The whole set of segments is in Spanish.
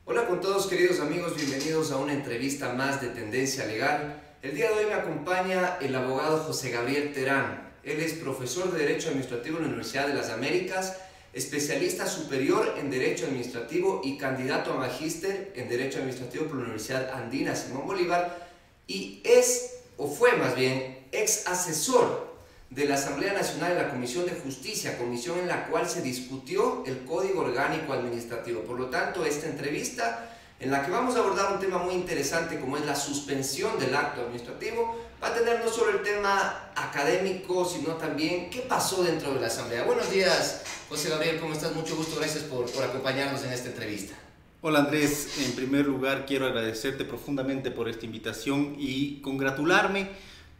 Hola con todos queridos amigos, bienvenidos a una entrevista más de Tendencia Legal. El día de hoy me acompaña el abogado José Gabriel Terán. Él es profesor de Derecho Administrativo en la Universidad de las Américas, especialista superior en Derecho Administrativo y candidato a magíster en Derecho Administrativo por la Universidad Andina Simón Bolívar, y es, o fue más bien, ex asesor de la Asamblea Nacional de la Comisión de Justicia, comisión en la cual se discutió el Código Orgánico Administrativo. Por lo tanto, esta entrevista, en la que vamos a abordar un tema muy interesante como es la suspensión del acto administrativo, va a tener no solo el tema académico, sino también qué pasó dentro de la Asamblea. Buenos días, José Gabriel, ¿cómo estás? Mucho gusto, gracias por acompañarnos en esta entrevista. Hola Andrés, en primer lugar quiero agradecerte profundamente por esta invitación y congratularme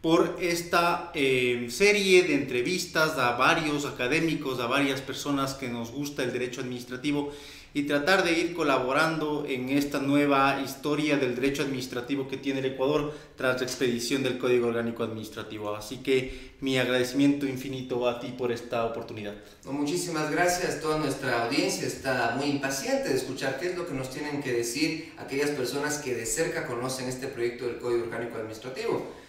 por esta serie de entrevistas a varios académicos, a varias personas que nos gusta el derecho administrativo y tratar de ir colaborando en esta nueva historia del derecho administrativo que tiene el Ecuador tras la expedición del Código Orgánico Administrativo. Así que mi agradecimiento infinito a ti por esta oportunidad. Muchísimas gracias. Toda nuestra audiencia está muy impaciente de escuchar qué es lo que nos tienen que decir aquellas personas que de cerca conocen este proyecto del Código Orgánico Administrativo.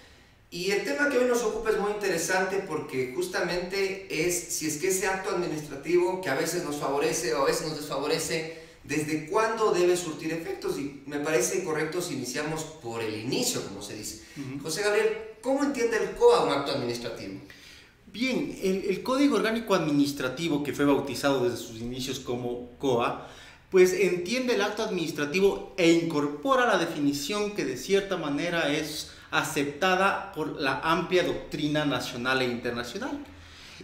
Y el tema que hoy nos ocupa es muy interesante porque justamente es si es que ese acto administrativo que a veces nos favorece o a veces nos desfavorece, ¿desde cuándo debe surtir efectos? Y me parece correcto si iniciamos por el inicio, como se dice. José Gabriel, ¿cómo entiende el COA un acto administrativo? Bien, el Código Orgánico Administrativo, que fue bautizado desde sus inicios como COA, pues entiende el acto administrativo e incorpora la definición que de cierta manera es aceptada por la amplia doctrina nacional e internacional,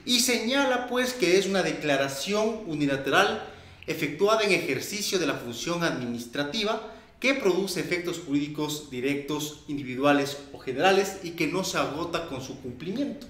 y señala pues que es una declaración unilateral efectuada en ejercicio de la función administrativa que produce efectos jurídicos directos, individuales o generales y que no se agota con su cumplimiento.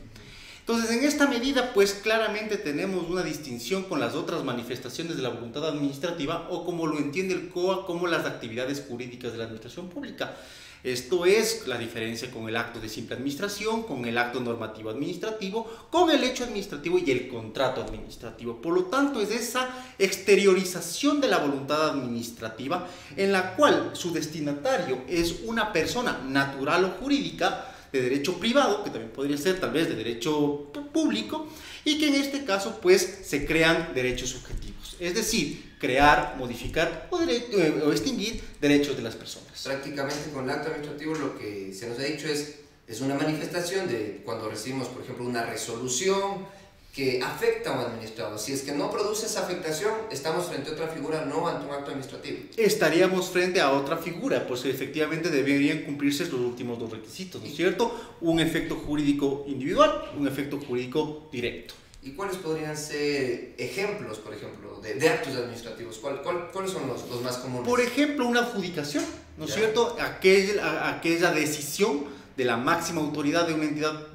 Entonces, en esta medida, pues claramente tenemos una distinción con las otras manifestaciones de la voluntad administrativa, o como lo entiende el COA, como las actividades jurídicas de la administración pública. Esto es la diferencia con el acto de simple administración, con el acto normativo administrativo, con el hecho administrativo y el contrato administrativo. Por lo tanto, es esa exteriorización de la voluntad administrativa en la cual su destinatario es una persona natural o jurídica de derecho privado, que también podría ser tal vez de derecho público, y que en este caso pues se crean derechos subjetivos, es decir, crear, modificar o extinguir derechos de las personas. Prácticamente con el acto administrativo lo que se nos ha dicho es una manifestación de cuando recibimos, por ejemplo, una resolución que afecta a un administrado. Si es que no produce esa afectación, estamos frente a otra figura, no ante un acto administrativo. Estaríamos frente a otra figura, pues efectivamente deberían cumplirse los últimos dos requisitos, ¿no es cierto? Un efecto jurídico individual, un efecto jurídico directo. ¿Y cuáles podrían ser ejemplos, por ejemplo, de actos administrativos? ¿Cuáles son los más comunes? Por ejemplo, una adjudicación, ¿no es cierto? Aquella decisión de la máxima autoridad de una entidad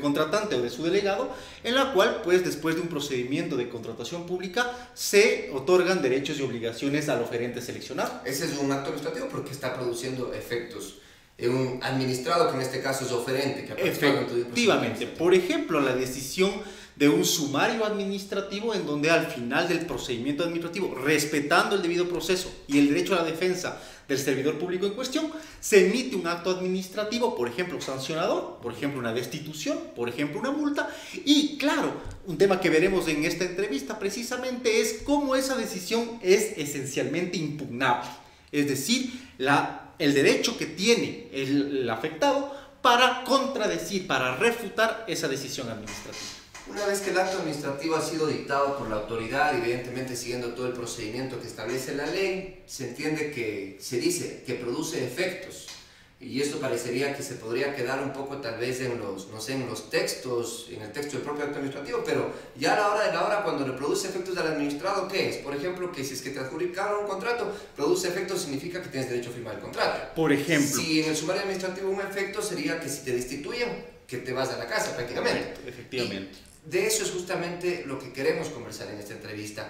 contratante o de su delegado, en la cual, pues, después de un procedimiento de contratación pública, se otorgan derechos y obligaciones al oferente seleccionado. Ese es un acto administrativo porque está produciendo efectos en un administrado, que en este caso es oferente. Que efectivamente. Por ejemplo, la decisión de un sumario administrativo en donde al final del procedimiento administrativo, respetando el debido proceso y el derecho a la defensa del servidor público en cuestión, se emite un acto administrativo, por ejemplo, sancionador, por ejemplo, una destitución, por ejemplo, una multa. Y claro, un tema que veremos en esta entrevista precisamente es cómo esa decisión es esencialmente impugnable, es decir, el derecho que tiene el afectado para contradecir, para refutar esa decisión administrativa. Una vez que el acto administrativo ha sido dictado por la autoridad, evidentemente siguiendo todo el procedimiento que establece la ley, se entiende que se dice que produce efectos. Y esto parecería que se podría quedar un poco tal vez en los, no sé, en los textos, en el texto del propio acto administrativo, pero ya a la hora de la hora, cuando le produce efectos al administrado, ¿qué es? Por ejemplo, que si es que te adjudicaron un contrato, produce efectos significa que tienes derecho a firmar el contrato. Por ejemplo. Si en el sumario administrativo un efecto sería que si te destituyen, que te vas a la casa prácticamente. Efectivamente. Y de eso es justamente lo que queremos conversar en esta entrevista.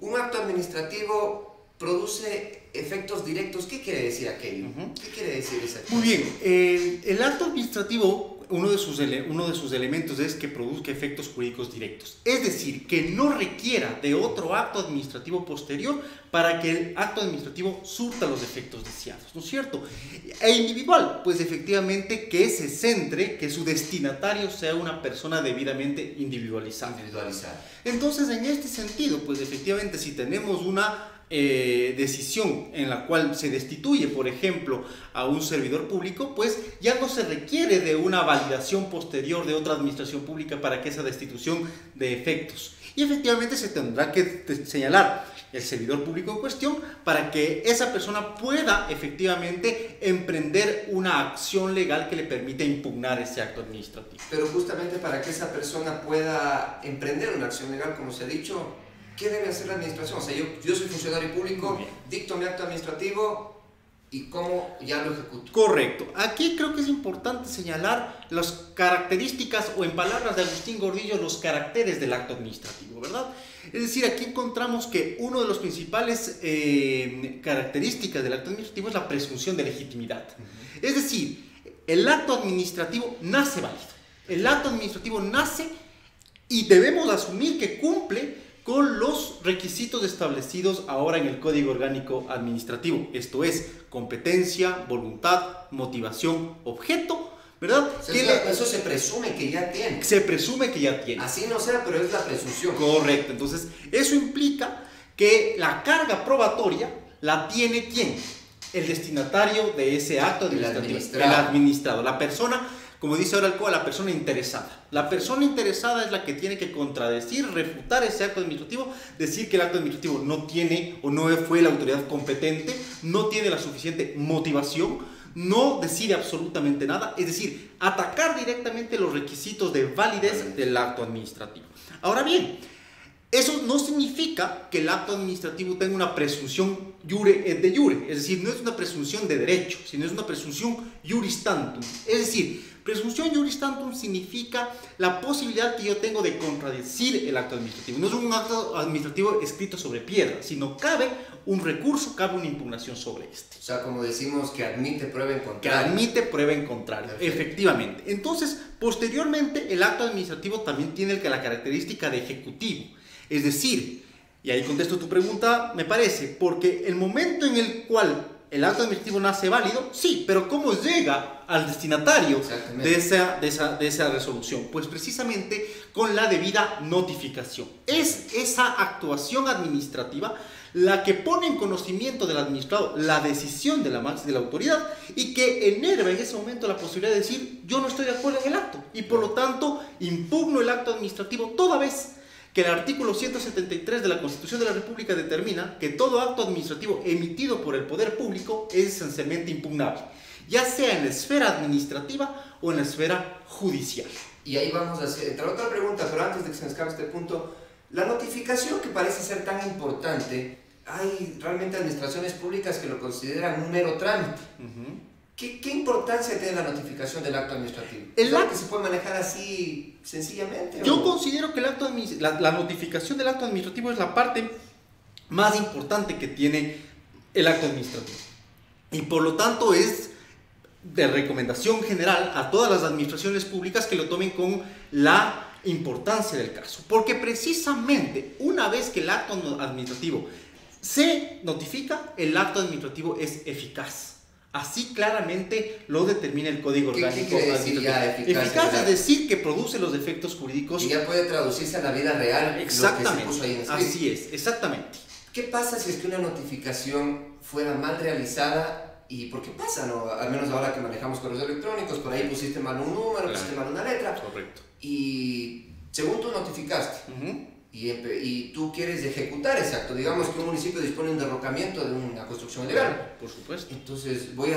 Un acto administrativo produce efectos directos. ¿Qué quiere decir aquello? ¿Qué quiere decir esa cosa? Muy bien, el acto administrativo, uno de sus elementos es que produzca efectos jurídicos directos. Es decir, que no requiera de otro acto administrativo posterior para que el acto administrativo surta los efectos deseados, ¿no es cierto? E individual, pues efectivamente que se centre, que su destinatario sea una persona debidamente individualizada. Entonces, en este sentido, pues efectivamente si tenemos una decisión en la cual se destituye, por ejemplo, a un servidor público, pues ya no se requiere de una validación posterior de otra administración pública para que esa destitución dé efectos. Y efectivamente se tendrá que señalar el servidor público en cuestión para que esa persona pueda efectivamente emprender una acción legal que le permita impugnar ese acto administrativo. Pero justamente para que esa persona pueda emprender una acción legal, como se ha dicho, ¿qué debe hacer la administración? O sea, yo soy funcionario público, dicto mi acto administrativo y ¿cómo ya lo ejecuto? Correcto. Aquí creo que es importante señalar las características, o en palabras de Agustín Gordillo, los caracteres del acto administrativo, ¿verdad? Es decir, aquí encontramos que uno de los principales características del acto administrativo es la presunción de legitimidad. Es decir, el acto administrativo nace válido. El acto administrativo nace y debemos asumir que cumple con los requisitos establecidos ahora en el Código Orgánico Administrativo. Esto es competencia, voluntad, motivación, objeto, ¿verdad? Eso se presume que ya tiene. Se presume que ya tiene. Así no sea, pero es la presunción. Correcto. Entonces, eso implica que la carga probatoria la tiene ¿quién? El destinatario de ese acto administrativo. El administrado. La persona, como dice ahora el COA, la persona interesada. La persona interesada es la que tiene que contradecir, refutar ese acto administrativo, decir que el acto administrativo no tiene o no fue la autoridad competente, no tiene la suficiente motivación, no decide absolutamente nada, es decir, atacar directamente los requisitos de validez del acto administrativo. Ahora bien, eso no significa que el acto administrativo tenga una presunción iure et de iure, es decir, no es una presunción de derecho, sino es una presunción iuris tantum. Es decir, presunción iuris tantum significa la posibilidad que yo tengo de contradecir el acto administrativo. No es un acto administrativo escrito sobre piedra, sino cabe un recurso, cabe una impugnación sobre este. O sea, como decimos, que admite prueba en contrario. Que admite prueba en contrario, efectivamente. Entonces, posteriormente, el acto administrativo también tiene la característica de ejecutivo. Es decir, y ahí contesto tu pregunta, me parece, porque el momento en el cual el acto administrativo nace válido, sí, pero ¿cómo llega al destinatario de esa resolución? Pues precisamente con la debida notificación. Es esa actuación administrativa la que pone en conocimiento del administrado la decisión de la autoridad y que enerva en ese momento la posibilidad de decir yo no estoy de acuerdo en el acto y por lo tanto impugno el acto administrativo toda vez que el artículo 173 de la Constitución de la República determina que todo acto administrativo emitido por el poder público es esencialmente impugnable, ya sea en la esfera administrativa o en la esfera judicial. Y ahí vamos a entrar otra pregunta, pero antes de que se nos acabe este punto, la notificación que parece ser tan importante, hay realmente administraciones públicas que lo consideran un mero trámite. ¿Qué importancia tiene la notificación del acto administrativo? ¿Es que se puede manejar así sencillamente? Yo considero que la notificación del acto administrativo es la parte más importante que tiene el acto administrativo. Y por lo tanto es de recomendación general a todas las administraciones públicas que lo tomen con la importancia del caso. Porque precisamente una vez que el acto administrativo se notifica, el acto administrativo es eficaz. Así claramente lo determina el Código Orgánico. ¿Qué quiere decir ya eficaz? Eficaz es decir que produce los efectos jurídicos. Y ya puede traducirse a la vida real. Exactamente. Lo que se puso ahí en escrito. Así es, exactamente. ¿Qué pasa si es que una notificación fuera mal realizada? Y porque pasa, ¿no? Al menos ahora que manejamos correos electrónicos, por ahí pusiste mal un número, pusiste mal una letra. Correcto. Y según tú notificaste, y tú quieres ejecutar ese acto, digamos que un municipio dispone un derrocamiento de una construcción ilegal. Por supuesto. Entonces voy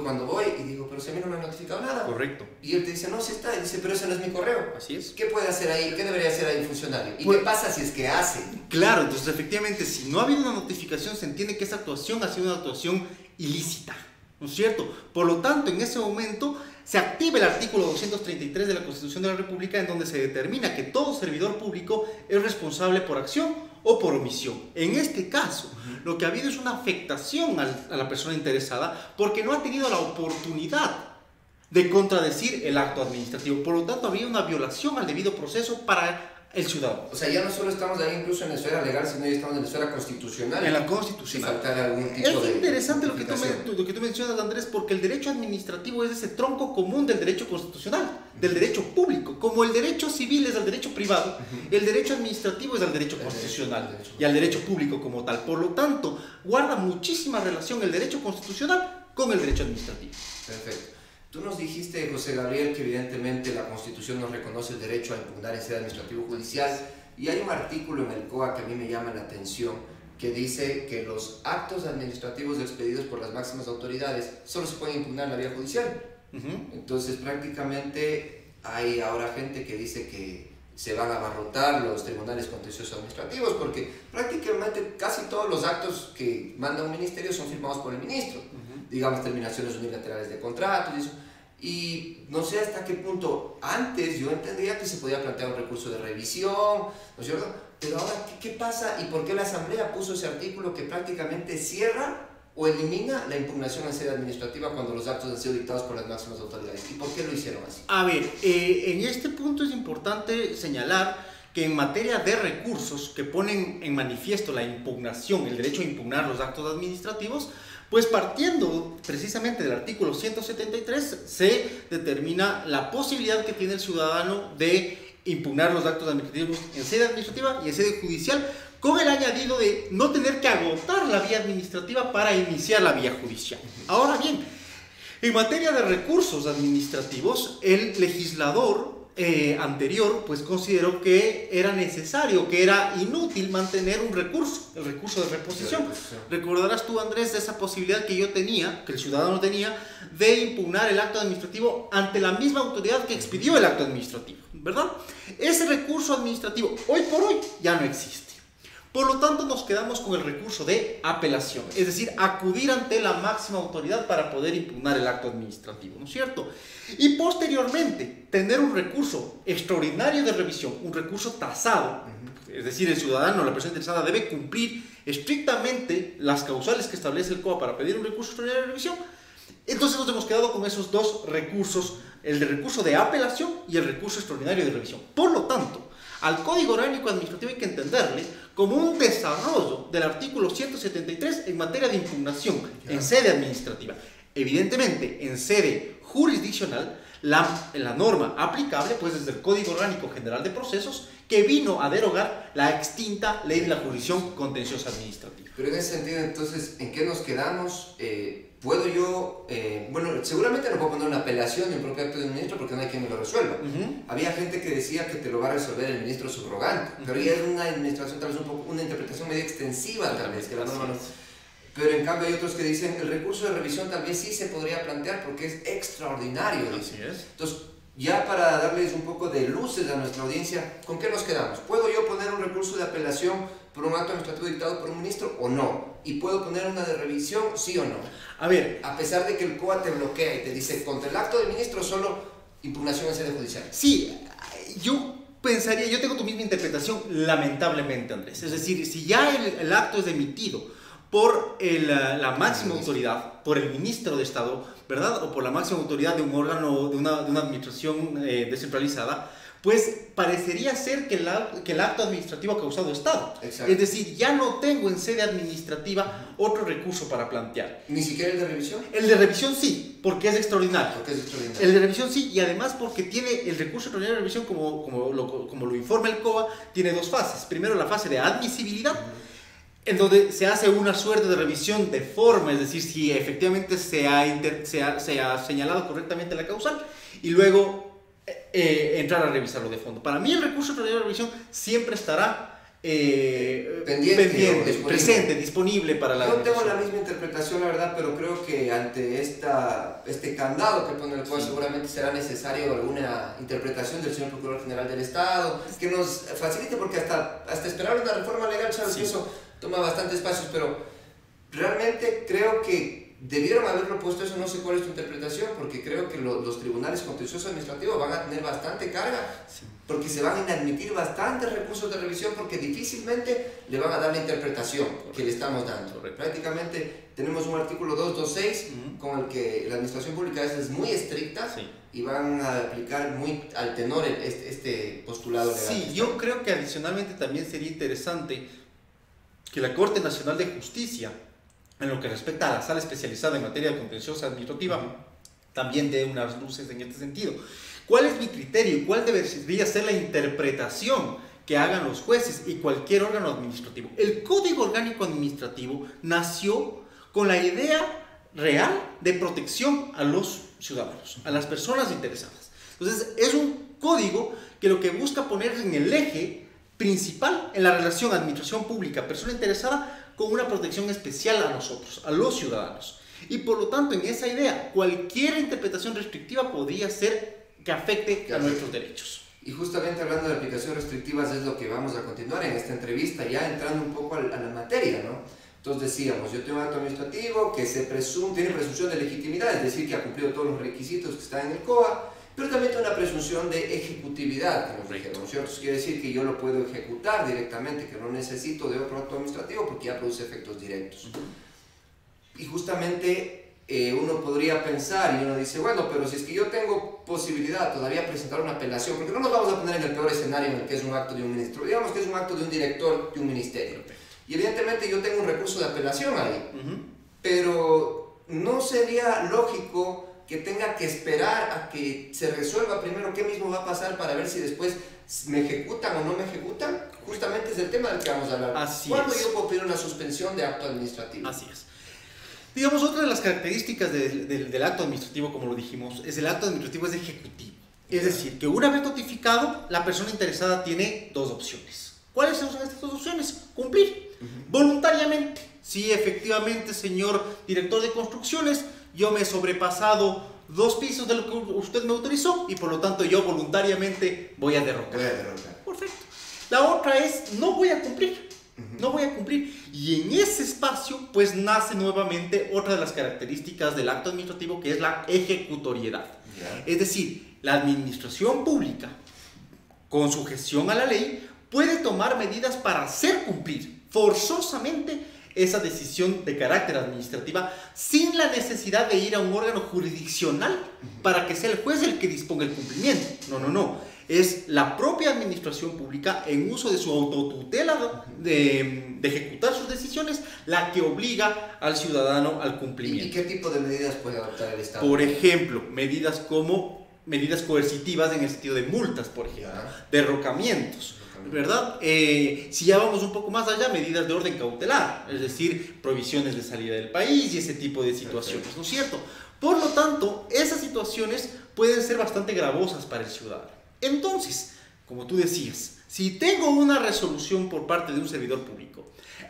cuando voy y digo, pero si a mí no me han notificado nada. Correcto. Y él te dice, no, sí está. Y dice, pero ese no es mi correo. Así es. ¿Qué puede hacer ahí? ¿Qué debería hacer ahí el funcionario? ¿Y pues, qué pasa si es que hace? Claro, entonces efectivamente, si no ha habido una notificación, se entiende que esa actuación ha sido una actuación ilícita, ¿no es cierto? Por lo tanto, en ese momento se activa el artículo 233 de la Constitución de la República, en donde se determina que todo servidor público es responsable por acción o por omisión. En este caso, lo que ha habido es una afectación a la persona interesada porque no ha tenido la oportunidad de contradecir el acto administrativo. Por lo tanto, había una violación al debido proceso para el ciudadano. O sea, ya no solo estamos ahí incluso en la esfera legal, sino ya estamos en la esfera constitucional. En la constitucional. Sin faltar algún tipo de... Es interesante lo que tú mencionas, Andrés, porque el derecho administrativo es ese tronco común del derecho constitucional, del derecho público. Como el derecho civil es el derecho privado, el derecho administrativo es el derecho constitucional y al derecho público como tal. Por lo tanto, guarda muchísima relación el derecho constitucional con el derecho administrativo. Perfecto. Tú nos dijiste, José Gabriel, que evidentemente la Constitución nos reconoce el derecho a impugnar en sede administrativo-judicial, y hay un artículo en el COA que a mí me llama la atención, que dice que los actos administrativos expedidos por las máximas autoridades solo se pueden impugnar en la vía judicial. Entonces, prácticamente hay ahora gente que dice que se van a abarrotar los tribunales contenciosos administrativos, porque prácticamente casi todos los actos que manda un ministerio son firmados por el ministro. Digamos, terminaciones unilaterales de contratos y eso. Y no sé hasta qué punto, antes yo entendía que se podía plantear un recurso de revisión, ¿no es cierto? Pero ahora, ¿qué pasa y por qué la Asamblea puso ese artículo que prácticamente cierra o elimina la impugnación en sede administrativa cuando los actos han sido dictados por las máximas autoridades? ¿Y por qué lo hicieron así? A ver, en este punto es importante señalar que en materia de recursos que ponen en manifiesto la impugnación, el derecho a impugnar los actos administrativos, pues partiendo precisamente del artículo 173 se determina la posibilidad que tiene el ciudadano de impugnar los actos administrativos en sede administrativa y en sede judicial, con el añadido de no tener que agotar la vía administrativa para iniciar la vía judicial. Ahora bien, en materia de recursos administrativos, el legislador anterior pues consideró que era necesario, que era inútil mantener un recurso, el recurso de reposición. Recordarás tú, Andrés, de esa posibilidad que yo tenía, que el ciudadano tenía, de impugnar el acto administrativo ante la misma autoridad que expidió el acto administrativo, ¿verdad? Ese recurso administrativo hoy por hoy ya no existe. Por lo tanto, nos quedamos con el recurso de apelación, es decir, acudir ante la máxima autoridad para poder impugnar el acto administrativo, ¿no es cierto? Y posteriormente, tener un recurso extraordinario de revisión, un recurso tasado, es decir, el ciudadano, la persona interesada, debe cumplir estrictamente las causales que establece el COA para pedir un recurso extraordinario de revisión. Entonces nos hemos quedado con esos dos recursos, el de recurso de apelación y el recurso extraordinario de revisión. Por lo tanto, al Código Orgánico Administrativo hay que entenderle como un desarrollo del artículo 173 en materia de impugnación en sede administrativa. Evidentemente, en sede jurisdiccional, la norma aplicable pues es del Código Orgánico General de Procesos, que vino a derogar la extinta Ley de la Jurisdicción Contenciosa Administrativa. Pero en ese sentido, entonces, ¿en qué nos quedamos? ¿Puedo yo, bueno, seguramente no puedo poner una apelación en un propio acto de un ministro porque no hay quien me lo resuelva? Había gente que decía que te lo va a resolver el ministro subrogante, pero ya es una administración, tal vez un poco, una interpretación medio extensiva, tal vez, que la norma no... Pero en cambio hay otros que dicen el recurso de revisión tal vez sí se podría plantear porque es extraordinario. Así es. Entonces, ya para darles un poco de luces a nuestra audiencia, ¿con qué nos quedamos? ¿Puedo yo poner un recurso de apelación por un acto administrativo dictado por un ministro o no? ¿Y puedo poner una de revisión, sí o no? A ver, a pesar de que el COA te bloquea y te dice contra el acto del ministro solo impugnación en sede judicial. Sí, yo pensaría, yo tengo tu misma interpretación, lamentablemente, Andrés. Es decir, si ya el acto es emitido por la máxima autoridad, por el ministro de Estado, ¿verdad? O por la máxima autoridad de un órgano, de una administración descentralizada, pues parecería ser que el acto administrativo ha causado Estado. Exacto. Es decir, ya no tengo en sede administrativa otro recurso para plantear. ¿Ni siquiera el de revisión? El de revisión sí, porque es extraordinario. Porque es extraordinario. El de revisión sí, y además porque tiene el recurso extraordinario de revisión, como lo informa el COA, tiene dos fases. Primero la fase de admisibilidad, en donde se hace una suerte de revisión de forma, es decir, si efectivamente se ha señalado correctamente la causal, y luego entrar a revisarlo de fondo. Para mí el recurso extraordinario de revisión siempre estará pendiente, presente, disponible para la... Yo tengo la misma interpretación, la verdad, pero creo que ante este candado que pone el COA seguramente será necesario alguna interpretación del señor Procurador General del Estado, que nos facilite, porque hasta esperar una reforma legal, sabes que eso toma bastante espacios, pero realmente creo que debieron haberlo puesto eso, no sé cuál es tu interpretación, porque creo que los tribunales contenciosos administrativos van a tener bastante carga, sí, porque se van a inadmitir bastantes recursos de revisión, porque difícilmente le van a dar la interpretación que le estamos dando. Correcto. Prácticamente tenemos un artículo 226 con el que la administración pública es muy estricta, sí, y van a aplicar muy al tenor este postulado legal. Sí, yo creo que adicionalmente también sería interesante que la Corte Nacional de Justicia, en lo que respecta a la sala especializada en materia contenciosa administrativa, también dé unas luces en este sentido. ¿Cuál es mi criterio y cuál debería ser la interpretación que hagan los jueces y cualquier órgano administrativo? El Código Orgánico Administrativo nació con la idea real de protección a los ciudadanos, a las personas interesadas. Entonces, es un código que lo que busca poner en el eje principal en la relación administración pública, persona interesada, con una protección especial a nosotros, a los ciudadanos. Y por lo tanto, en esa idea, cualquier interpretación restrictiva podría ser que afecte a nuestros derechos. Y justamente hablando de aplicaciones restrictivas es lo que vamos a continuar en esta entrevista, ya entrando un poco a la materia, ¿no? Entonces decíamos, yo tengo un acto administrativo que tiene presunción de legitimidad, es decir, que ha cumplido todos los requisitos que están en el COA, pero también tiene una presunción de ejecutividad, que nos dijeron, ¿no es cierto? Eso quiere decir que yo lo puedo ejecutar directamente, que no necesito de otro acto administrativo porque ya produce efectos directos. Y justamente uno podría pensar, y uno dice, bueno, pero si es que yo tengo posibilidad todavía de presentar una apelación, porque no nos vamos a poner en el peor escenario en el que es un acto de un ministro, digamos que es un acto de un director de un ministerio. Y evidentemente yo tengo un recurso de apelación ahí, pero no sería lógico que tenga que esperar a que se resuelva primero qué mismo va a pasar para ver si después me ejecutan o no me ejecutan. Justamente es el tema del que vamos a hablar. Así ¿Cuándo es. yo puedo pedir una suspensión de acto administrativo? Así es. Digamos, otra de las características del acto administrativo, como lo dijimos, es el acto administrativo es ejecutivo. Es decir, que una vez notificado, la persona interesada tiene dos opciones. ¿Cuáles son estas dos opciones? Cumplir voluntariamente. Sí, efectivamente, señor director de construcciones, yo me he sobrepasado 2 pisos de lo que usted me autorizó y por lo tanto yo voluntariamente voy a derrocar. Perfecto. La otra es, no voy a cumplir. No voy a cumplir. Y en ese espacio, pues nace nuevamente otra de las características del acto administrativo, que es la ejecutoriedad. Es decir, la administración pública, con sujeción a la ley, puede tomar medidas para hacer cumplir forzosamente esa decisión de carácter administrativa sin la necesidad de ir a un órgano jurisdiccional para que sea el juez el que disponga el cumplimiento. No. Es la propia administración pública, en uso de su autotutela de ejecutar sus decisiones, la que obliga al ciudadano al cumplimiento. ¿Y qué tipo de medidas puede adoptar el Estado? Por ejemplo, medidas coercitivas en el sentido de multas, por ejemplo, derrocamientos, ¿verdad? Si ya vamos un poco más allá, medidas de orden cautelar, es decir, prohibiciones de salida del país y ese tipo de situaciones, ¿no es cierto? Por lo tanto, esas situaciones pueden ser bastante gravosas para el ciudadano. Entonces, como tú decías, si tengo una resolución por parte de un servidor público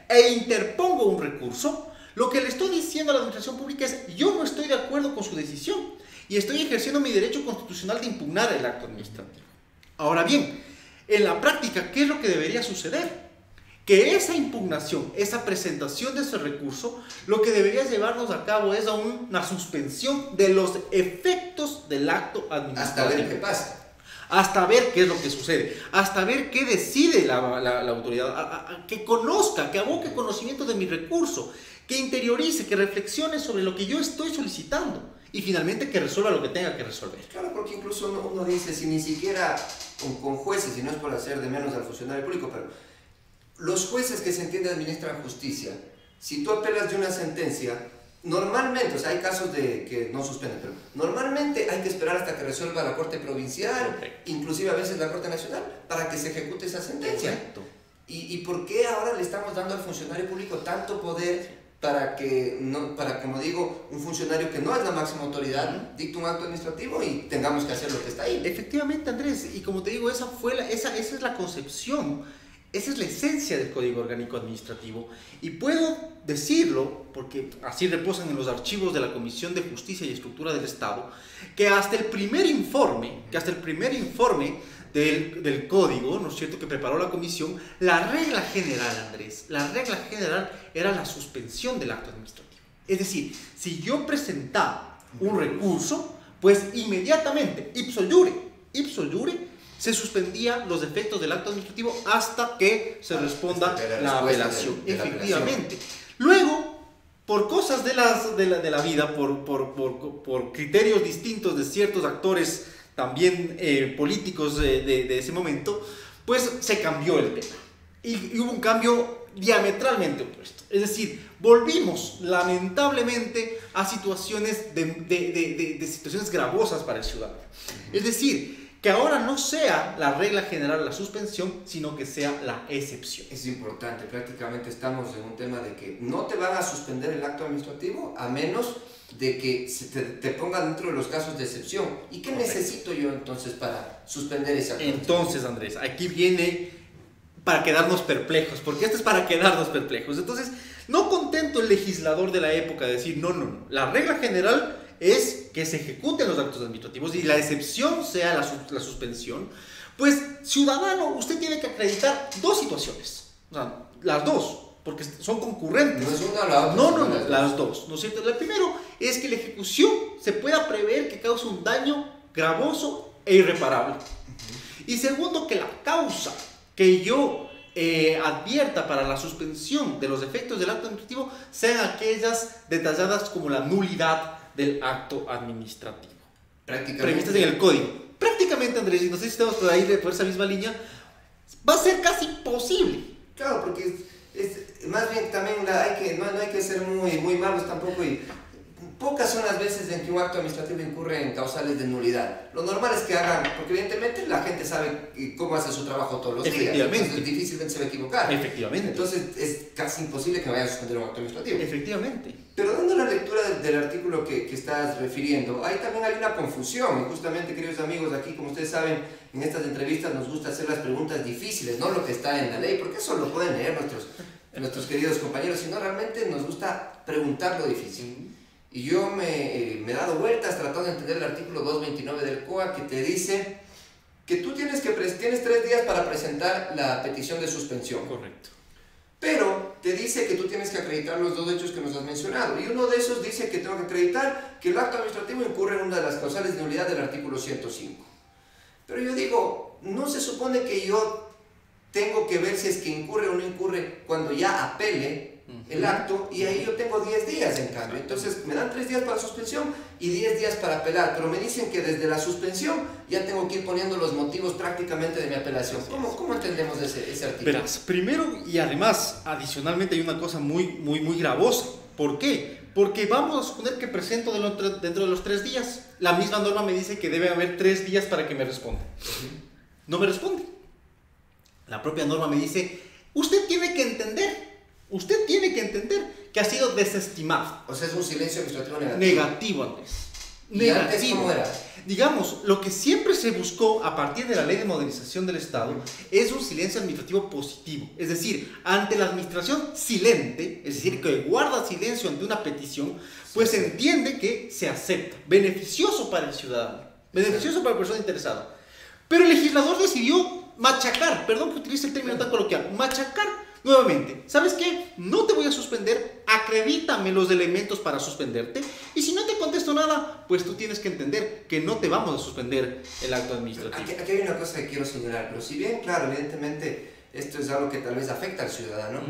e interpongo un recurso, lo que le estoy diciendo a la administración pública es: yo no estoy de acuerdo con su decisión y estoy ejerciendo mi derecho constitucional de impugnar el acto administrativo. Ahora bien, en la práctica, ¿qué es lo que debería suceder? Que esa impugnación, esa presentación de ese recurso, lo que debería llevarnos a cabo es a una suspensión de los efectos del acto administrativo. Hasta ver qué pasa. Hasta ver qué es lo que sucede, hasta ver qué decide la autoridad, que conozca, que aboque conocimiento de mi recurso, que interiorice, que reflexione sobre lo que yo estoy solicitando y finalmente que resuelva lo que tenga que resolver. Claro, porque incluso uno dice, si ni siquiera con jueces, y no es por hacer de menos al funcionario público, pero los jueces que se entiende administran justicia, si tú apelas de una sentencia, normalmente, o sea, hay casos de que no suspenden, pero normalmente hay que esperar hasta que resuelva la Corte Provincial, inclusive a veces la Corte Nacional, para que se ejecute esa sentencia. Correcto. ¿Y por qué ahora le estamos dando al funcionario público tanto poder para que, como digo, un funcionario que no es la máxima autoridad dicte un acto administrativo y tengamos que hacer lo que está ahí? Efectivamente, Andrés, y como te digo, esa es la concepción, esa es la esencia del Código Orgánico Administrativo. Y puedo decirlo, porque así reposan en los archivos de la Comisión de Justicia y Estructura del Estado, que hasta el primer informe del código, ¿no es cierto?, que preparó la comisión, la regla general, Andrés, la regla general era la suspensión del acto administrativo. Es decir, si yo presentaba un recurso, pues inmediatamente, ipso iure, se suspendían los efectos del acto administrativo hasta que se responda la apelación. Efectivamente. Luego, por cosas de la vida, por criterios distintos de ciertos actores también políticos de ese momento, pues se cambió el tema. Y hubo un cambio diametralmente opuesto. Es decir, volvimos lamentablemente a situaciones de situaciones gravosas para el ciudadano. Es decir, que ahora no sea la regla general la suspensión, sino que sea la excepción. Es importante, prácticamente estamos en un tema de que no te van a suspender el acto administrativo a menos de que te pongan dentro de los casos de excepción. ¿Y qué necesito yo entonces para suspender ese acto? Entonces, Andrés, aquí viene para quedarnos perplejos, porque esto es para quedarnos perplejos. Entonces, no contento el legislador de la época de decir, no, la regla general es que se ejecuten los actos administrativos y la excepción sea la suspensión, pues ciudadano, usted tiene que acreditar dos situaciones, o sea, las dos, porque son concurrentes. No es una la otra. No, las dos, ¿no es cierto? El primero es que la ejecución se pueda prever que cause un daño gravoso e irreparable. Y segundo, que la causa que yo advierta para la suspensión de los efectos del acto administrativo sean aquellas detalladas como la nulidad del acto administrativo, previstas en el código. Prácticamente, Andrés, y no sé si estamos por ahí por esa misma línea, va a ser casi imposible. Claro, porque más bien también no hay que ser muy malos tampoco, y pocas son las veces en que un acto administrativo incurre en causales de nulidad. Lo normal es que hagan, porque evidentemente la gente sabe cómo hace su trabajo todos los días. Efectivamente. Entonces difícilmente se va a equivocar. Efectivamente. Entonces es casi imposible que vaya a suspender un acto administrativo. Efectivamente. Pero dando la lectura del artículo que estás refiriendo, ahí también hay una confusión. Y justamente, queridos amigos, aquí, como ustedes saben, en estas entrevistas nos gusta hacer las preguntas difíciles, no lo que está en la ley, porque eso lo pueden leer nuestros queridos compañeros, sino realmente nos gusta preguntar lo difícil. Y yo me he dado vueltas tratando de entender el artículo 229 del COA, que te dice que tú tienes 3 días para presentar la petición de suspensión. Correcto. Pero te dice que tú tienes que acreditar los dos hechos que nos has mencionado. Y uno de esos dice que tengo que acreditar que el acto administrativo incurre en una de las causales de nulidad del artículo 105. Pero yo digo, ¿no se supone que yo tengo que ver si es que incurre o no incurre cuando ya apele el acto? Y ahí yo tengo 10 días en cambio. Entonces me dan 3 días para suspensión y 10 días para apelar, pero me dicen que desde la suspensión ya tengo que ir poniendo los motivos prácticamente de mi apelación. ¿Cómo entendemos ese artículo? Verás, primero y además, adicionalmente hay una cosa muy gravosa. ¿Por qué? Porque vamos a suponer que presento dentro de los 3 días. La misma norma me dice que debe haber 3 días para que me responda. No me responde. La propia norma me dice, usted tiene que entender que ha sido desestimado. O sea, es un silencio administrativo negativo. Negativo, Andrés. ¿Y antes cómo era? Digamos, lo que siempre se buscó a partir de la Ley de Modernización del Estado es un silencio administrativo positivo. Es decir, ante la administración silente, es decir, que guarda silencio ante una petición, pues se entiende que se acepta. Beneficioso para el ciudadano, beneficioso para la persona interesada. Pero el legislador decidió machacar, perdón que utilice el término tan coloquial, machacar nuevamente. ¿Sabes qué? No te voy a suspender, acredítame los elementos para suspenderte, y si no te contesto nada, pues tú tienes que entender que no te vamos a suspender el acto administrativo. Aquí hay una cosa que quiero señalar, pero si bien, claro, evidentemente esto es algo que tal vez afecta al ciudadano,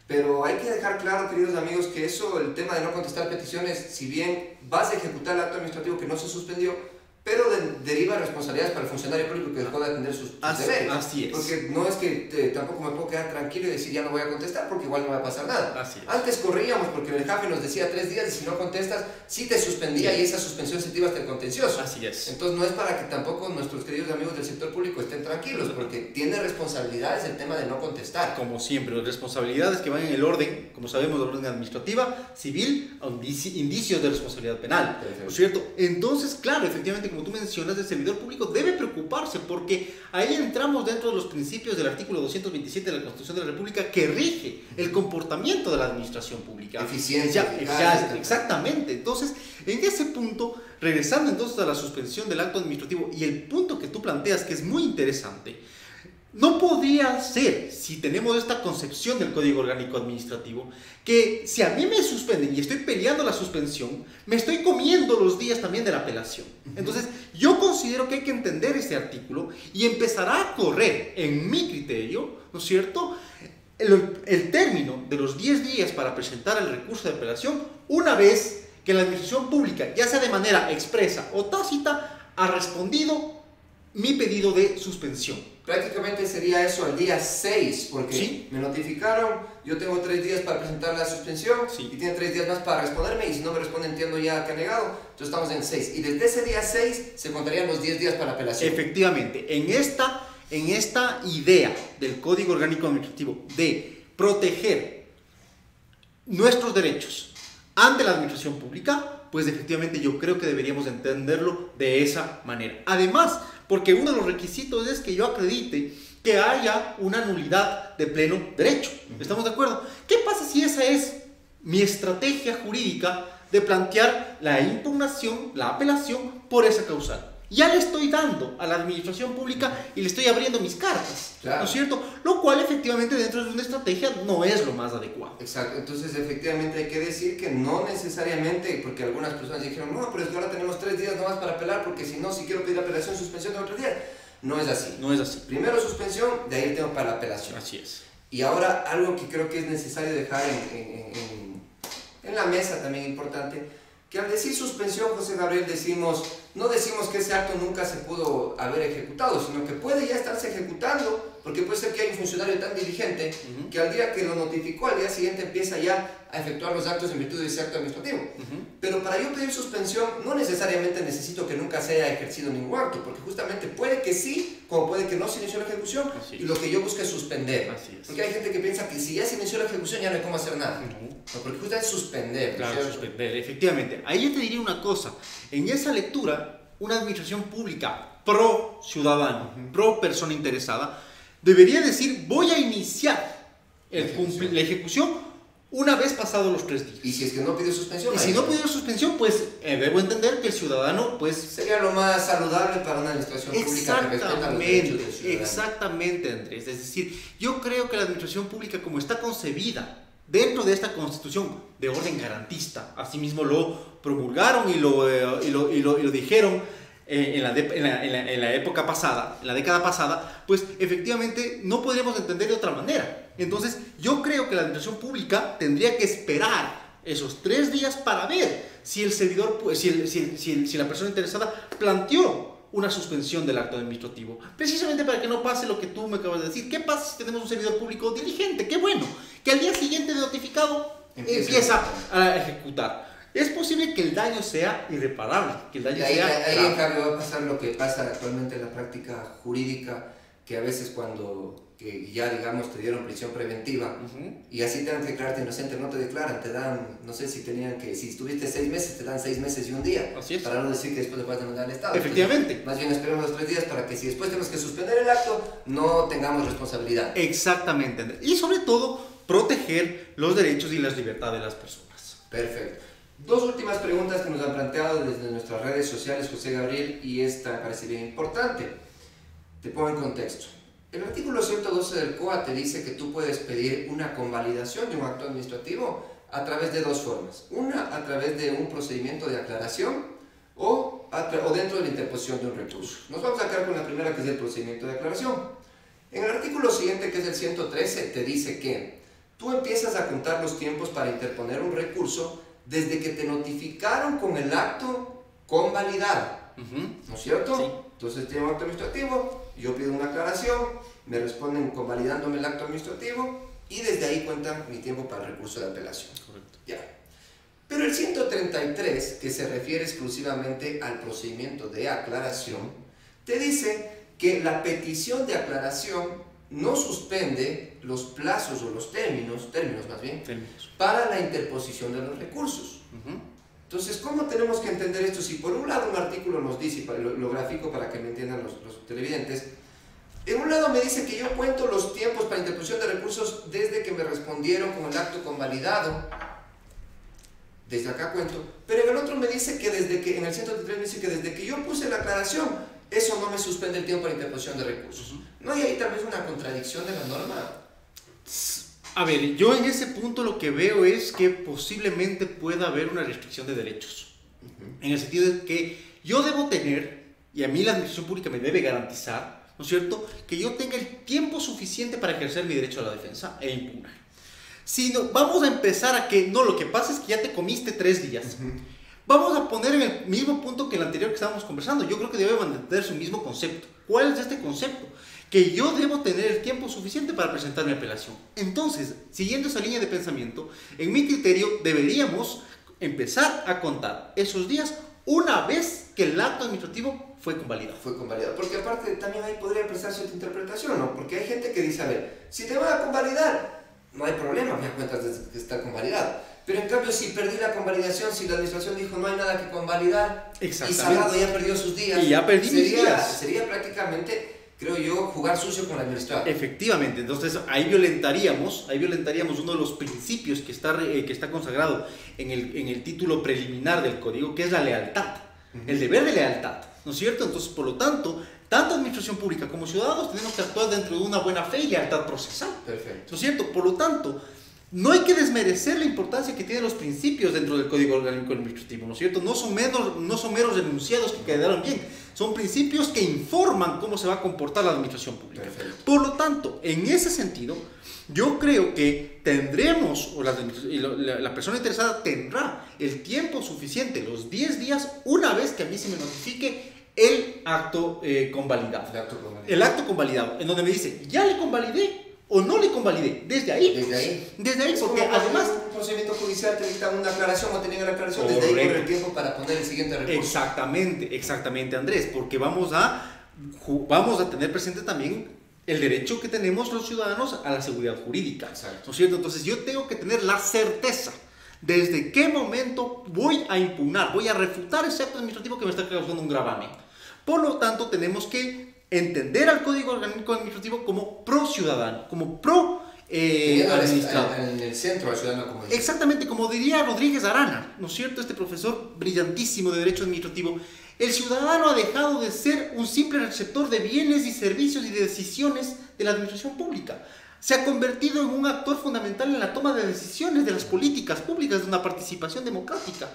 pero hay que dejar claro, queridos amigos, que eso, el tema de no contestar peticiones, si bien vas a ejecutar el acto administrativo que no se suspendió, pero deriva responsabilidades para el funcionario público que dejó de atender sus deberes. Así es. Porque no es que tampoco me puedo quedar tranquilo y decir ya no voy a contestar porque igual no va a pasar nada. Así es. Antes corríamos porque el jefe nos decía 3 días y si no contestas, sí te suspendía y esa suspensión se te iba hasta el contencioso. Así es. Entonces no es para que tampoco nuestros queridos amigos del sector público estén tranquilos, porque tiene responsabilidades el tema de no contestar. Como siempre, responsabilidades que van en el orden, como sabemos, del orden administrativa, civil, indicios de responsabilidad penal. Perfecto. ¿No es cierto? Entonces, claro, efectivamente, como tú mencionas, el servidor público debe preocuparse, porque ahí entramos dentro de los principios del artículo 227 de la Constitución de la República, que rige el comportamiento de la administración pública. Eficiencia. Exactamente. Entonces, en ese punto, regresando entonces a la suspensión del acto administrativo y el punto que tú planteas, que es muy interesante, no podría ser, si tenemos esta concepción del Código Orgánico Administrativo, que si a mí me suspenden y estoy peleando la suspensión, me estoy comiendo los días también de la apelación. Entonces, yo considero que hay que entender este artículo y empezará a correr, en mi criterio, ¿no es cierto?, el término de los 10 días para presentar el recurso de apelación, una vez que la administración pública, ya sea de manera expresa o tácita, ha respondido mi pedido de suspensión. Prácticamente sería eso al día 6, porque ¿Sí? me notificaron, yo tengo 3 días para presentar la suspensión, Sí. y tiene 3 días más para responderme, y si no me responde entiendo ya que ha negado, entonces estamos en 6. Y desde ese día 6 se contarían los 10 días para apelación. Efectivamente, en esta idea del Código Orgánico Administrativo de proteger nuestros derechos ante la administración pública, pues efectivamente yo creo que deberíamos entenderlo de esa manera. Además, porque uno de los requisitos es que yo acredite que haya una nulidad de pleno derecho. ¿Estamos de acuerdo? ¿Qué pasa si esa es mi estrategia jurídica de plantear la impugnación, la apelación por esa causal? Ya le estoy dando a la administración pública y le estoy abriendo mis cartas, Claro. ¿no es cierto? Lo cual efectivamente dentro de una estrategia no es lo más adecuado. Exacto, entonces efectivamente hay que decir que no necesariamente, porque algunas personas dijeron, no, pero es que ahora tenemos 3 días nomás para apelar, porque si no, si quiero pedir apelación, suspensión de otro día. No es así. No es así. Primero suspensión, de ahí el tema para la apelación. Así es. Y ahora algo que creo que es necesario dejar en la mesa también importante, que al decir suspensión, José Gabriel, no decimos que ese acto nunca se pudo haber ejecutado, sino que puede ya estarse ejecutando, porque puede ser que hay un funcionario tan diligente que al día que lo notificó, al día siguiente empieza ya a efectuar los actos en virtud de ese acto administrativo. Pero para yo pedir suspensión no necesariamente necesito que nunca se haya ejercido ningún acto, porque justamente puede que sí, como puede que no se inició la ejecución, y lo que yo busco es suspender. Así es. Porque hay gente que piensa que si ya se inició la ejecución ya no hay cómo hacer nada. No, porque justamente es suspender. Claro, ¿cierto? suspender, efectivamente. Ahí yo te diría una cosa. En esa lectura, una administración pública pro ciudadano, pro persona interesada, debería decir, voy a iniciar la ejecución una vez pasados los 3 días. Y si es que no pide suspensión. Y si no pidió suspensión, pues debo entender que el ciudadano, pues... Sería lo más saludable para una administración pública que respeta los derechos del ciudadano. Exactamente, Andrés. Es decir, yo creo que la administración pública, como está concebida dentro de esta constitución de orden garantista, asimismo lo promulgaron y lo dijeron en la época pasada, en la década pasada, pues efectivamente no podríamos entender de otra manera. Entonces, yo creo que la administración pública tendría que esperar esos 3 días para ver si el servidor, si la persona interesada planteó una suspensión del acto administrativo, precisamente para que no pase lo que tú me acabas de decir. ¿Qué pasa si tenemos un servidor público diligente? Qué bueno, que al día siguiente de notificado empieza a ejecutar. Es posible que el daño sea irreparable, que el daño ahí sea en cambio va a pasar lo que pasa actualmente en la práctica jurídica, que a veces cuando que ya digamos te dieron prisión preventiva y así tengan que declararte inocente, no te declaran, te dan, no sé si si estuviste 6 meses, te dan 6 meses y 1 día. Así es. Para no decir que después le puedas demandar al Estado. Efectivamente. Entonces, más bien esperemos los 3 días para que si después tenemos que suspender el acto, no tengamos responsabilidad. Exactamente, Andrés. Y sobre todo, proteger los derechos y las libertades de las personas. Perfecto. 2 últimas preguntas que nos han planteado desde nuestras redes sociales, José Gabriel, y esta me parece bien importante. Te pongo en contexto. El artículo 112 del COA te dice que tú puedes pedir una convalidación de un acto administrativo a través de 2 formas. Una, a través de un procedimiento de aclaración o dentro de la interposición de un recurso. Nos vamos a quedar con la primera, que es el procedimiento de aclaración. En el artículo siguiente, que es el 113, te dice que tú empiezas a contar los tiempos para interponer un recurso desde que te notificaron con el acto convalidado, ¿no es cierto? Sí. Entonces tengo un acto administrativo, yo pido una aclaración, me responden convalidándome el acto administrativo y desde ahí cuentan mi tiempo para el recurso de apelación. Correcto. Ya. Pero el 133, que se refiere exclusivamente al procedimiento de aclaración, te dice que la petición de aclaración no suspende los plazos o los términos más bien, para la interposición de los recursos. Entonces, ¿cómo tenemos que entender esto? Si por un lado un artículo nos dice, y lo grafico para que me entiendan los televidentes, en un lado me dice que yo cuento los tiempos para interposición de recursos desde que me respondieron con el acto convalidado, desde acá cuento, pero en el otro me dice que en el 133 me dice que desde que yo puse la aclaración, eso no me suspende el tiempo para interposición de recursos. ¿No hay ahí tal vez una contradicción de la norma? A ver, yo en ese punto lo que veo es que posiblemente pueda haber una restricción de derechos. En el sentido de que yo debo tener, y a mí la administración pública me debe garantizar, ¿no es cierto?, que yo tenga el tiempo suficiente para ejercer mi derecho a la defensa e impugnar. Si no, vamos a empezar a que, no, lo que pasa es que ya te comiste 3 días. Vamos a poner en el mismo punto que el anterior que estábamos conversando. Yo creo que debe mantener su mismo concepto. ¿Cuál es este concepto? Que yo debo tener el tiempo suficiente para presentar mi apelación. Entonces, siguiendo esa línea de pensamiento, en mi criterio deberíamos empezar a contar esos días una vez que el acto administrativo fue convalidado. Fue convalidado, porque aparte también ahí podría prestar cierta interpretación, ¿no? Porque hay gente que dice, a ver, si te van a convalidar, no hay problema, me cuentas de que está convalidado. Pero en cambio, si perdí la convalidación, si la administración dijo no hay nada que convalidar, y Salado ya perdió sus días, y ya perdí mis días. Sería prácticamente, creo yo, jugar sucio con la administración. Efectivamente, entonces ahí violentaríamos uno de los principios que está consagrado en el título preliminar del código, que es la lealtad, el deber de lealtad, ¿no es cierto? Entonces, por lo tanto, tanto administración pública como ciudadanos tenemos que actuar dentro de una buena fe y lealtad procesal. Perfecto. ¿No es cierto? Por lo tanto, no hay que desmerecer la importancia que tienen los principios dentro del Código Orgánico Administrativo, ¿no es cierto? No son meros enunciados que quedaron bien, son principios que informan cómo se va a comportar la administración pública. Perfecto. Por lo tanto, en ese sentido, yo creo que tendremos, o la persona interesada tendrá el tiempo suficiente, los 10 días, una vez que a mí se me notifique el acto convalidado. El acto convalidado, en donde me dice, ya le convalidé o no le convalidé, desde ahí. Desde ahí, porque además un procedimiento judicial te dicta una aclaración o te niega la aclaración, desde ahí corre el tiempo para poner el siguiente recurso. Exactamente, Andrés, porque vamos a tener presente también el derecho que tenemos los ciudadanos a la seguridad jurídica. Exacto. ¿No es cierto? Entonces yo tengo que tener la certeza desde qué momento voy a impugnar, voy a refutar ese acto administrativo que me está causando un gravamen. Por lo tanto, tenemos que entender al Código Orgánico Administrativo como pro ciudadano, como pro administrado. En el centro al ciudadano, como dice. Exactamente, como diría Rodríguez Arana, ¿no es cierto? Este profesor brillantísimo de Derecho Administrativo. El ciudadano ha dejado de ser un simple receptor de bienes y servicios y de decisiones de la administración pública. Se ha convertido en un actor fundamental en la toma de decisiones de las políticas públicas, de una participación democrática.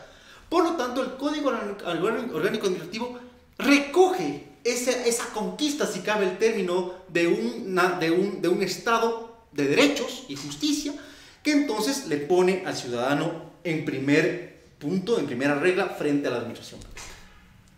Por lo tanto, el Código Orgánico Administrativo recoge esa conquista, si cabe el término, de un Estado de derechos y justicia, que entonces le pone al ciudadano en primer punto, en primera regla, frente a la administración pública.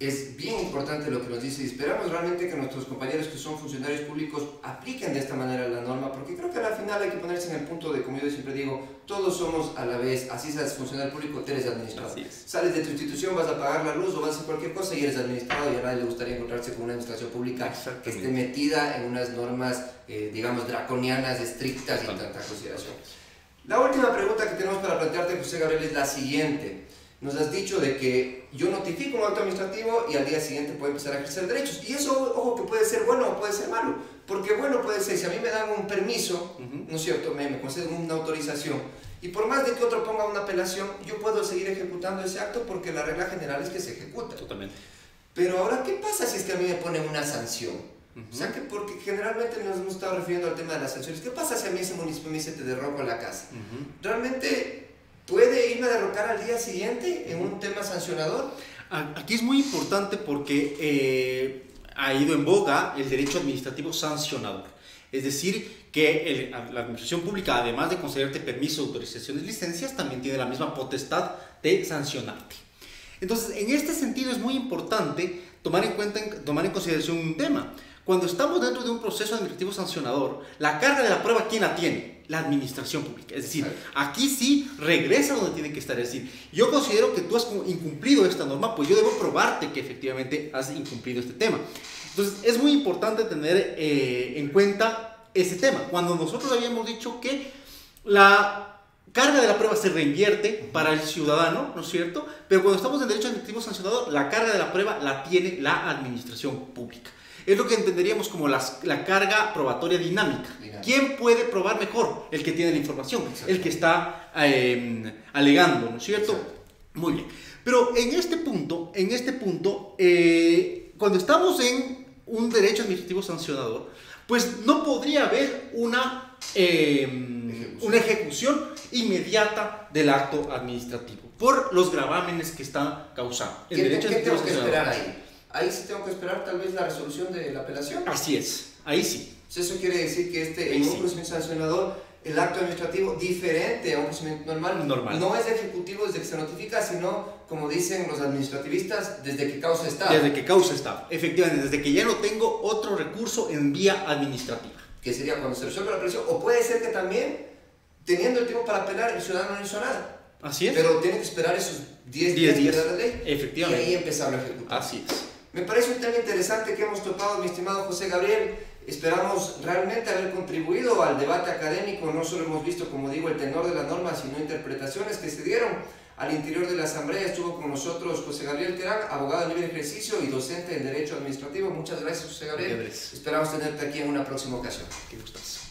Es bien importante lo que nos dice y esperamos realmente que nuestros compañeros que son funcionarios públicos apliquen de esta manera la norma, porque creo que al final hay que ponerse en el punto de, como yo siempre digo, todos somos a la vez, así seas funcionario público, tú eres administrador. Sales de tu institución, vas a pagar la luz o vas a hacer cualquier cosa y eres administrador, y a nadie le gustaría encontrarse con una administración pública que esté metida en unas normas, digamos, draconianas, estrictas y tanta consideración. La última pregunta que tenemos para plantearte, José Gabriel, es la siguiente. Nos has dicho de que yo notifico un acto administrativo y al día siguiente puedo empezar a ejercer derechos. Y eso, ojo, que puede ser bueno o puede ser malo. Porque bueno puede ser, si a mí me dan un permiso, ¿no es cierto? Me conceden una autorización. Y por más de que otro ponga una apelación, yo puedo seguir ejecutando ese acto porque la regla general es que se ejecuta. Totalmente. Pero ahora, ¿qué pasa si es que a mí me ponen una sanción? O sea, que porque generalmente nos hemos estado refiriendo al tema de las sanciones. ¿Qué pasa si a mí ese municipio me dice te derroco la casa? ¿Realmente puede irme a derrocar al día siguiente en un tema sancionador? Aquí es muy importante porque ha ido en boga el derecho administrativo sancionador. Es decir, que la administración pública, además de concederte permiso, autorizaciones, licencias, también tiene la misma potestad de sancionarte. Entonces, en este sentido es muy importante tomar en consideración un tema. Cuando estamos dentro de un proceso administrativo sancionador, la carga de la prueba, ¿quién la tiene? La administración pública. Es decir, aquí sí regresa donde tiene que estar. Es decir, yo considero que tú has incumplido esta norma, pues yo debo probarte que efectivamente has incumplido este tema. Entonces, es muy importante tener en cuenta ese tema. Cuando nosotros habíamos dicho que la carga de la prueba se reinvierte para el ciudadano, ¿no es cierto? Pero cuando estamos en derecho administrativo sancionador, la carga de la prueba la tiene la administración pública. Es lo que entenderíamos como la carga probatoria dinámica. ¿Quién puede probar mejor? El que tiene la información, el que está alegando, ¿no es cierto? Muy bien. Pero en este punto cuando estamos en un derecho administrativo sancionador, pues no podría haber una ejecución inmediata del acto administrativo por los gravámenes que está causando. ¿Qué tengo que esperar ahí? Ahí sí tengo que esperar tal vez la resolución de la apelación. Así es, ahí sí. Eso quiere decir que en un procedimiento sancionador, el acto administrativo diferente a un procedimiento normal no es ejecutivo desde que se notifica, sino, como dicen los administrativistas, desde que causa estado. Desde que causa estado, efectivamente, desde que ya no tengo otro recurso en vía administrativa. Que sería cuando se resuelve la apelación, o puede ser que también, teniendo el tiempo para apelar, el ciudadano no hizo nada. Así es. Pero tiene que esperar esos 10 días que da la ley. Efectivamente. Y ahí empezar a ejecutar. Así es. Me parece un tema interesante que hemos tocado, mi estimado José Gabriel. Esperamos realmente haber contribuido al debate académico. No solo hemos visto, como digo, el tenor de la norma, sino interpretaciones que se dieron al interior de la Asamblea. Estuvo con nosotros José Gabriel Terán, abogado de libre ejercicio y docente en Derecho Administrativo. Muchas gracias, José Gabriel. Esperamos tenerte aquí en una próxima ocasión. Qué gustazo.